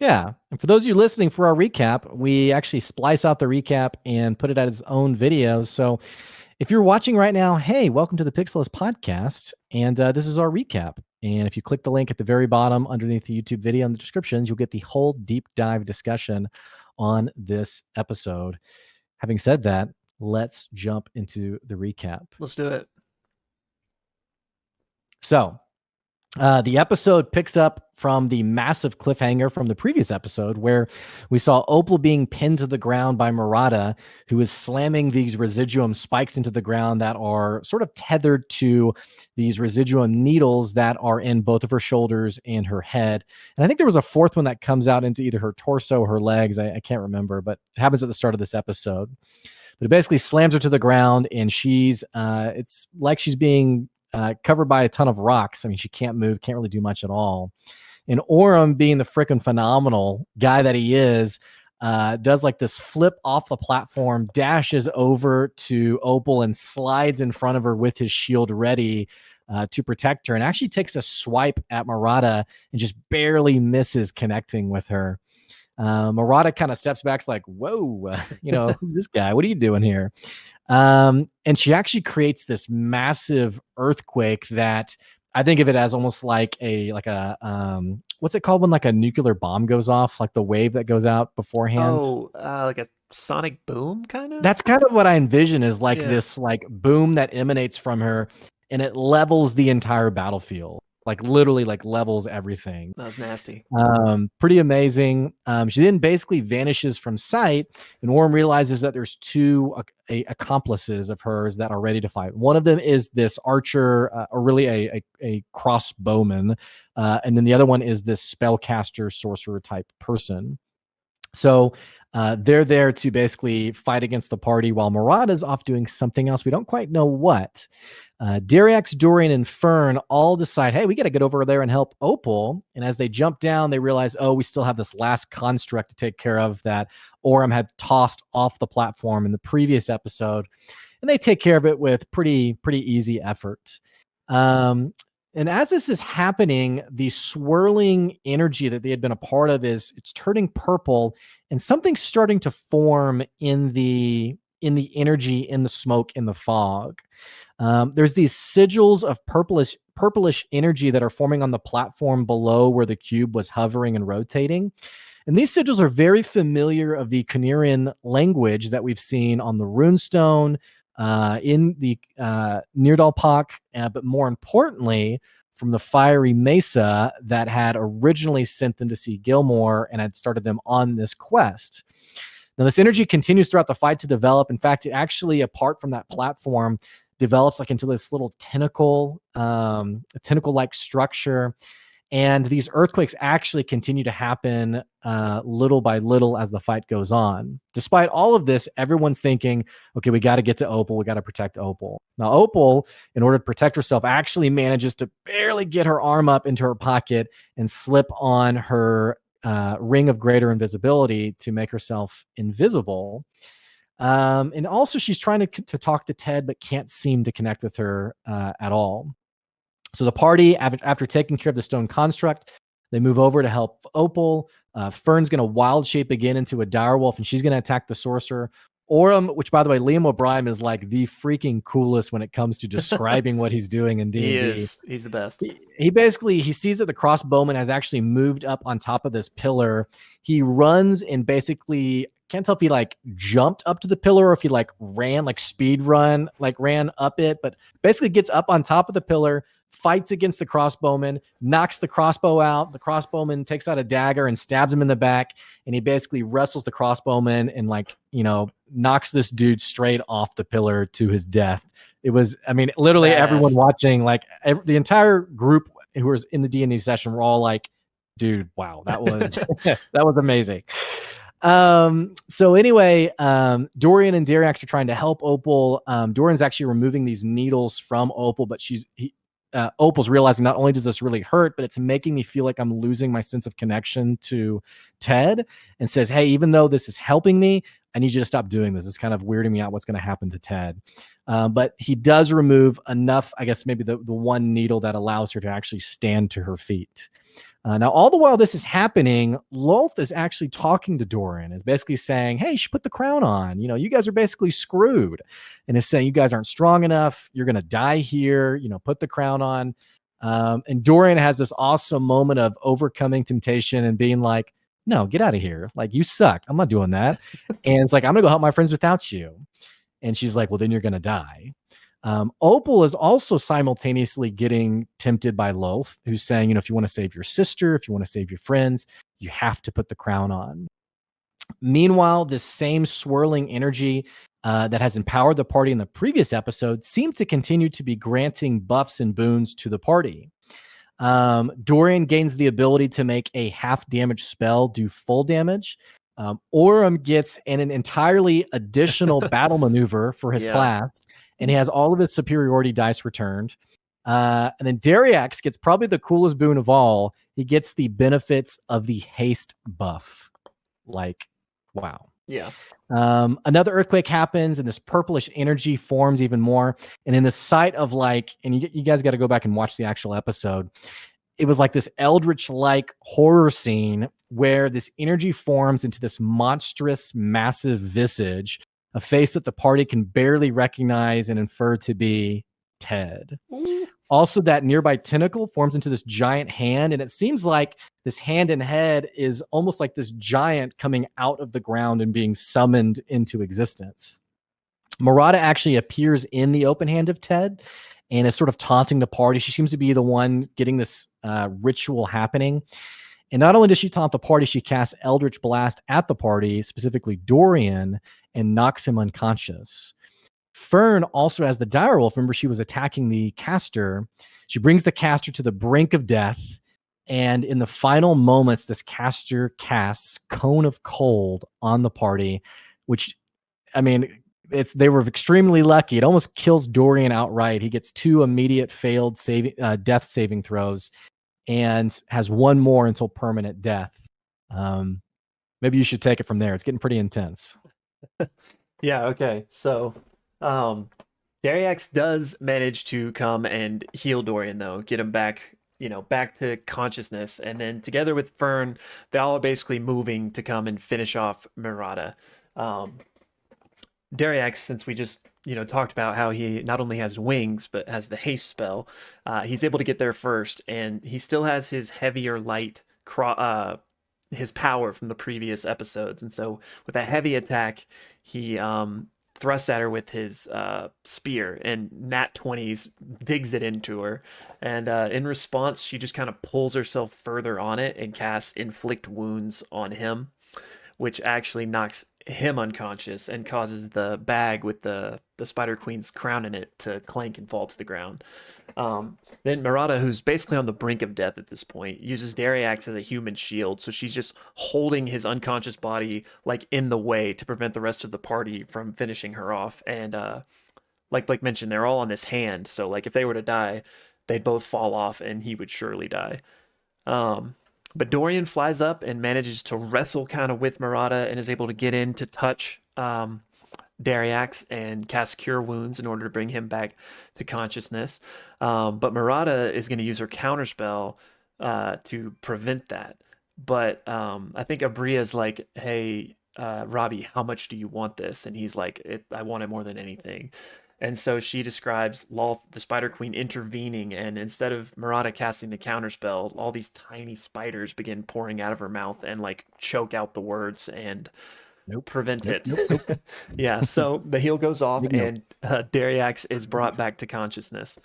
Yeah. And for those of you listening for our recap, we actually splice out the recap and put it as its own video. So if you're watching right now, hey, welcome to the Pixelists podcast. And this is our recap. And if you click the link at the very bottom underneath the YouTube video in the descriptions, you'll get the whole deep dive discussion on this episode. Having said that, let's jump into the recap. Let's do it. So the episode picks up from the massive cliffhanger from the previous episode where we saw Opal being pinned to the ground by myr'atta, who is slamming these residuum spikes into the ground that are sort of tethered to these residuum needles that are in both of her shoulders and her head. And I think there was a fourth one that comes out into either her torso or her legs. I can't remember, but it happens at the start of this episode. But it basically slams her to the ground, and she's it's like she's being covered by a ton of rocks. I mean, she can't move, can't really do much at all. And Orem, being the freaking phenomenal guy that he is, does like this flip off the platform, dashes over to Opal and slides in front of her with his shield ready to protect her, and actually takes a swipe at myr'atta and just barely misses connecting with her. Myr'atta kind of steps back, like, whoa, who's this guy? What are you doing here? And she actually creates this massive earthquake that I think of it as almost like a what's it called when like a nuclear bomb goes off, like the wave that goes out beforehand. Like a sonic boom, kind of. That's kind of what I envision, is like this like boom that emanates from her, and it levels the entire battlefield. Like literally like levels everything. That was nasty. Pretty amazing. She then basically vanishes from sight, and Orem realizes that there's two accomplices of hers that are ready to fight. One of them is this archer, or really a crossbowman, and then the other one is this spellcaster sorcerer type person. So they're there to basically fight against the party while myr'atta's off doing something else. We don't quite know what. Dariax, Dorian, and Fern all decide, hey, we got to get over there and help Opal. And as they jump down, they realize, oh, we still have this last construct to take care of that Orem had tossed off the platform in the previous episode. And they take care of it with pretty easy effort. And as this is happening, the swirling energy that they had been a part of it's turning purple, and something's starting to form in the energy, in the smoke, in the fog. There's these sigils of purplish energy that are forming on the platform below where the cube was hovering and rotating. And these sigils are very familiar of the Canarian language that we've seen on the runestone, in the Neerdalpak, but more importantly, from the fiery mesa that had originally sent them to see Gilmore and had started them on this quest. Now, this energy continues throughout the fight to develop. In fact, it actually, apart from that platform, develops like into this little tentacle, a tentacle-like structure. And these earthquakes actually continue to happen little by little as the fight goes on. Despite all of this, everyone's thinking, okay, we got to get to Opal. We got to protect Opal. Now, Opal, in order to protect herself, actually manages to barely get her arm up into her pocket and slip on her ring of greater invisibility to make herself invisible. And also, she's trying to talk to Ted, but can't seem to connect with her at all. So the party, after taking care of the stone construct, they move over to help Opal. Fern's going to wild shape again into a direwolf, and she's going to attack the sorcerer. Orem, which, by the way, Liam O'Brien is like the freaking coolest when it comes to describing what he's doing in D&D. He is. He's the best. He basically, he sees that the crossbowman has actually moved up on top of this pillar. He runs and basically, can't tell if he like jumped up to the pillar or if he like ran, like speed run, like ran up it, but basically gets up on top of the pillar, fights against the crossbowman, knocks the crossbow out. The crossbowman takes out a dagger and stabs him in the back, and he basically wrestles the crossbowman and like, knocks this dude straight off the pillar to his death. It was, I mean, literally everyone watching, like the entire group who was in the D&D session were all like, dude, wow, that was that was amazing. So anyway, Dorian and Dariax are trying to help Opal. Dorian's actually removing these needles from Opal, but Opal's realizing not only does this really hurt, but it's making me feel like I'm losing my sense of connection to Ted, and says, hey, even though this is helping me, I need you to stop doing this. It's kind of weirding me out what's going to happen to Ted. But he does remove enough, I guess maybe the one needle that allows her to actually stand to her feet. Now, all the while this is happening, Lolth is actually talking to Dorian, is basically saying, hey, you should put the crown on. You know, you guys are basically screwed. And is saying, you guys aren't strong enough. You're going to die here. You know, put the crown on. And Dorian has this awesome moment of overcoming temptation and being like, no, get out of here. Like, you suck. I'm not doing that. And it's like, I'm going to go help my friends without you. And she's like, well, then you're going to die. Opal is also simultaneously getting tempted by Loth, who's saying, you know, if you want to save your sister, if you want to save your friends, you have to put the crown on. Meanwhile, this same swirling energy that has empowered the party in the previous episode seems to continue to be granting buffs and boons to the party. Dorian gains the ability to make a half damage spell do full damage. Orem gets an entirely additional battle maneuver for his class, and he has all of his superiority dice returned. And then Dariax gets probably the coolest boon of all. He gets the benefits of the haste buff. Like, wow. Yeah. Another earthquake happens, and this purplish energy forms even more. And in the sight of like, and you guys got to go back and watch the actual episode. It was like this eldritch-like horror scene where this energy forms into this monstrous, massive visage, a face that the party can barely recognize and infer to be Ted. Also, that nearby tentacle forms into this giant hand, and it seems like this hand and head is almost like this giant coming out of the ground and being summoned into existence. Myr'atta actually appears in the open hand of Ted and is sort of taunting the party. She seems to be the one getting this ritual happening. And not only does she taunt the party, she casts Eldritch Blast at the party, specifically Dorian, and knocks him unconscious. Fern also has the direwolf. Remember, she was attacking the caster. She brings the caster to the brink of death. And in the final moments, this caster casts Cone of Cold on the party, which, I mean, they were extremely lucky. It almost kills Dorian outright. He gets 2 immediate failed death saving throws and has 1 more until permanent death. Maybe you should take it from there. It's getting pretty intense. Yeah, okay. So, Dariax does manage to come and heal Dorian, though, get him back, back to consciousness. And then together with Fern, they all are basically moving to come and finish off myr'atta. Dariax, since we just, talked about how he not only has wings, but has the haste spell, he's able to get there first. And he still has his heavier light, his power from the previous episodes. And so with a heavy attack, he thrusts at her with his spear, and Nat 20s digs it into her. And in response, she just kind of pulls herself further on it and casts Inflict Wounds on him, which actually knocks him unconscious and causes the bag with the Spider Queen's crown in it to clank and fall to the ground. Then myr'atta, who's basically on the brink of death at this point, uses Dariax as a human shield, so she's just holding his unconscious body like in the way to prevent the rest of the party from finishing her off. And like Blake mentioned, they're all on this hand, so like if they were to die, they'd both fall off and he would surely die. But Dorian flies up and manages to wrestle kind of with myr'atta and is able to get in to touch Dariax and cast Cure Wounds in order to bring him back to consciousness. But myr'atta is going to use her counterspell to prevent that. But I think Abria's like, hey, Robbie, how much do you want this? And he's like, I want it more than anything. And so she describes the Spider Queen intervening, and instead of myr'atta casting the counterspell, all these tiny spiders begin pouring out of her mouth and like choke out the words and prevent it. Nope. Yeah, so the heal goes off, and Dariax is brought back to consciousness.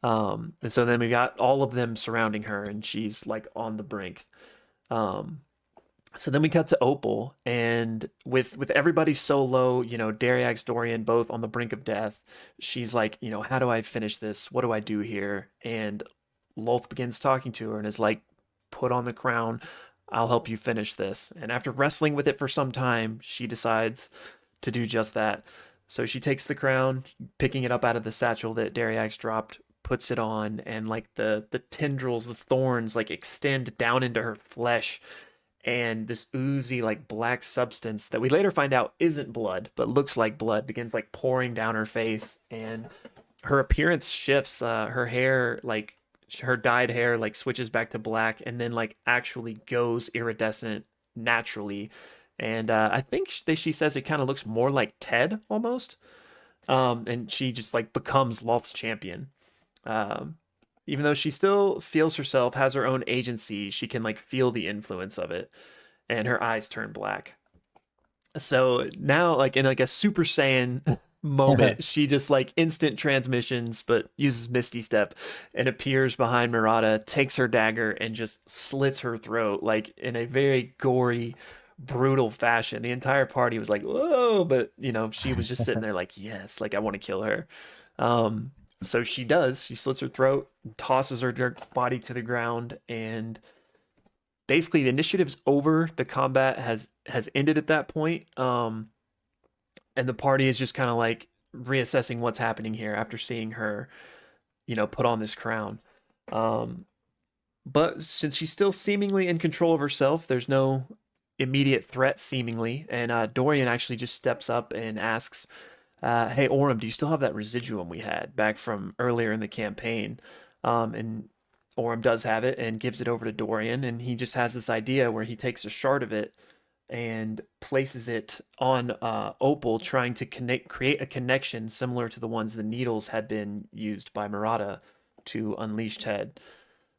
And so then we got all of them surrounding her, and she's like on the brink. So then we cut to Opal, and with everybody so low, Dariax, Dorian, both on the brink of death, she's like, how do I finish this? What do I do here? And Lolth begins talking to her and is like, put on the crown. I'll help you finish this. And after wrestling with it for some time, she decides to do just that. So she takes the crown, picking it up out of the satchel that Dariax dropped, puts it on, and like the tendrils, the thorns like extend down into her flesh. And this oozy, like, black substance that we later find out isn't blood, but looks like blood, begins, like, pouring down her face. And her appearance shifts. Her hair, like, her dyed hair like switches back to black and then like actually goes iridescent naturally. And I think she says it kind of looks more like Ted almost. And she just like becomes Loth's champion. Um, Even though she still feels herself, has her own agency, she can like feel the influence of it, and her eyes turn black. So now, like in like a Super Saiyan moment, she just like instant transmissions, but uses Misty Step and appears behind myr'atta, takes her dagger, and just slits her throat like in a very gory, brutal fashion. The entire party was like, "Whoa!" But she was just sitting there like, "Yes, like I want to kill her." Um, so she does. She slits her throat, tosses her body to the ground, and basically the initiative's over. The combat has ended at that point. And the party is just kind of like reassessing what's happening here after seeing her, put on this crown. Um, but since she's still seemingly in control of herself, there's no immediate threat seemingly, and Dorian actually just steps up and asks, "Hey Orem, do you still have that residuum we had back from earlier in the campaign?" And Orem does have it and gives it over to Dorian, and he just has this idea where he takes a shard of it and places it on Opal, trying to create a connection similar to the ones the needles had been used by myr'atta to unleash Ted.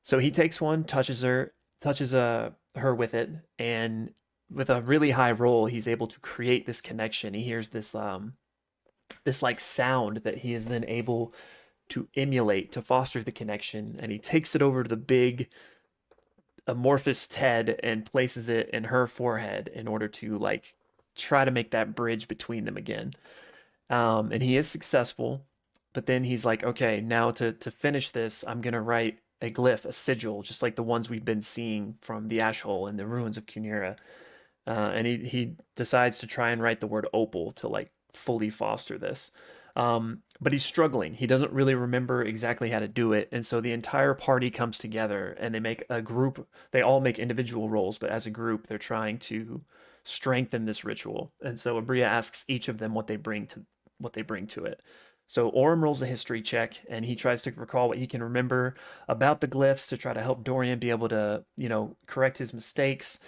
So he takes one, touches her with it, and with a really high roll, he's able to create this connection. He hears this like sound that he is then able to emulate to foster the connection, and he takes it over to the big amorphous Ted and places it in her forehead in order to like try to make that bridge between them again. And he is successful, but then he's like, okay, now to finish this, I'm gonna write a glyph, a sigil, just like the ones we've been seeing from the ash hole and the ruins of Cunera. And he decides to try and write the word opal to like fully foster this. But he's struggling. He doesn't really remember exactly how to do it, and so the entire party comes together and they make a group. They all make individual roles, but as a group, they're trying to strengthen this ritual. And so Abria asks each of them what they bring to it. So Orem rolls a history check, and he tries to recall what he can remember about the glyphs to try to help Dorian be able to, correct his mistakes.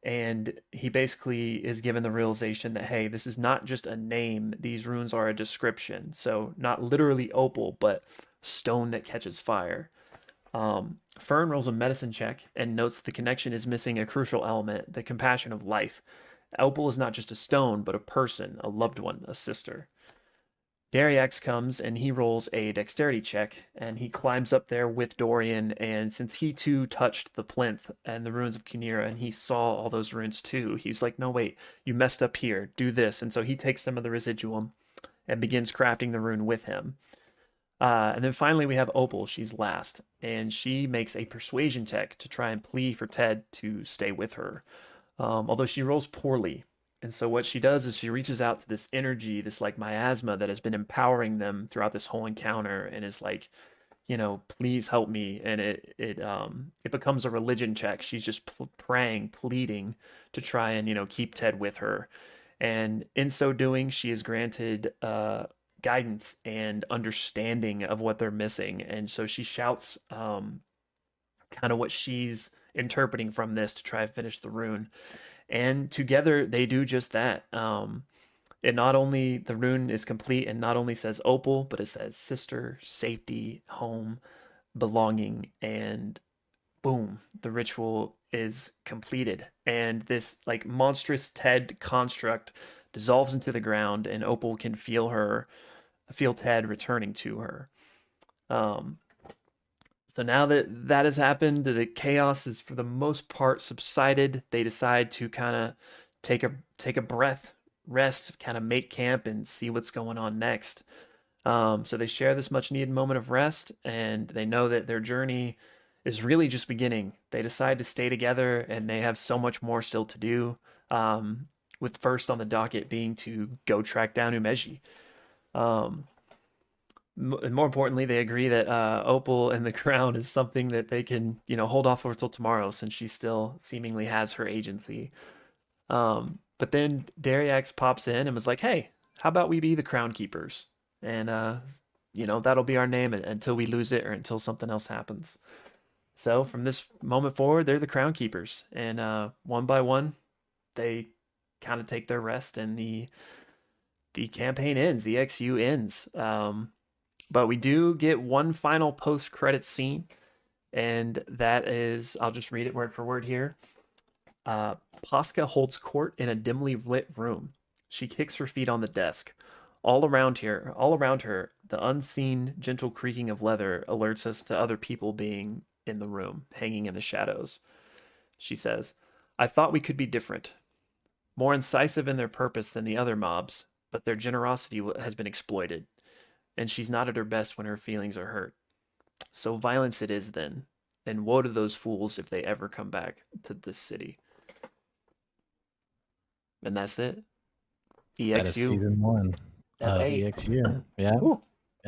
And he basically is given the realization that, hey, this is not just a name, these runes are a description. So not literally opal, but stone that catches fire. Fern rolls a medicine check and notes that the connection is missing a crucial element, the compassion of life. Opal is not just a stone, but a person, a loved one, a sister. Dariax comes and he rolls a dexterity check, and he climbs up there with Dorian. And since he too touched the plinth and the ruins of Cunera, and he saw all those runes too, he's like, no, wait, you messed up here, do this. And so he takes some of the residuum and begins crafting the rune with him. And then finally, we have Opal. She's last, and she makes a persuasion check to try and plead for Ted to stay with her. Although she rolls poorly. And so what she does is she reaches out to this energy, this like miasma that has been empowering them throughout this whole encounter, and is like, please help me. And it becomes a religion check. She's just praying, pleading to try and keep Ted with her. And in so doing, she is granted guidance and understanding of what they're missing. And so she shouts kind of what she's interpreting from this to try and finish the rune. And together they do just that. It not only the rune is complete and not only says opal, but it says sister, safety, home, belonging, and boom, the ritual is completed. And this like monstrous Ted construct dissolves into the ground, and Opal can feel Ted returning to her. Um, so now that that has happened, the chaos is for the most part subsided. They decide to kind of take a breath, rest, kind of make camp, and see what's going on next. So they share this much needed moment of rest, and they know that their journey is really just beginning. They decide to stay together, and they have so much more still to do. With first on the docket being to go track down Umeji. Um, More importantly, they agree that Opal and the crown is something that they can, hold off for till tomorrow, since she still seemingly has her agency. But then Dariax pops in and was like, "Hey, how about we be the crown keepers?" And that'll be our name until we lose it or until something else happens. So from this moment forward, they're the crown keepers, and one by one, they kind of take their rest, and the campaign ends. The XU ends. But we do get one final post-credit scene, and that is, I'll just read it word for word here. Posca holds court in a dimly lit room. She kicks her feet on the desk. All around her, the unseen, gentle creaking of leather alerts us to other people being in the room, hanging in the shadows. She says, I thought we could be different, more incisive in their purpose than the other mobs, but their generosity has been exploited, and she's not at her best when her feelings are hurt. So violence it is then, and woe to those fools if they ever come back to this city. And that's it. That is EXU. season 1 of L8. EXU. Yeah. Ooh.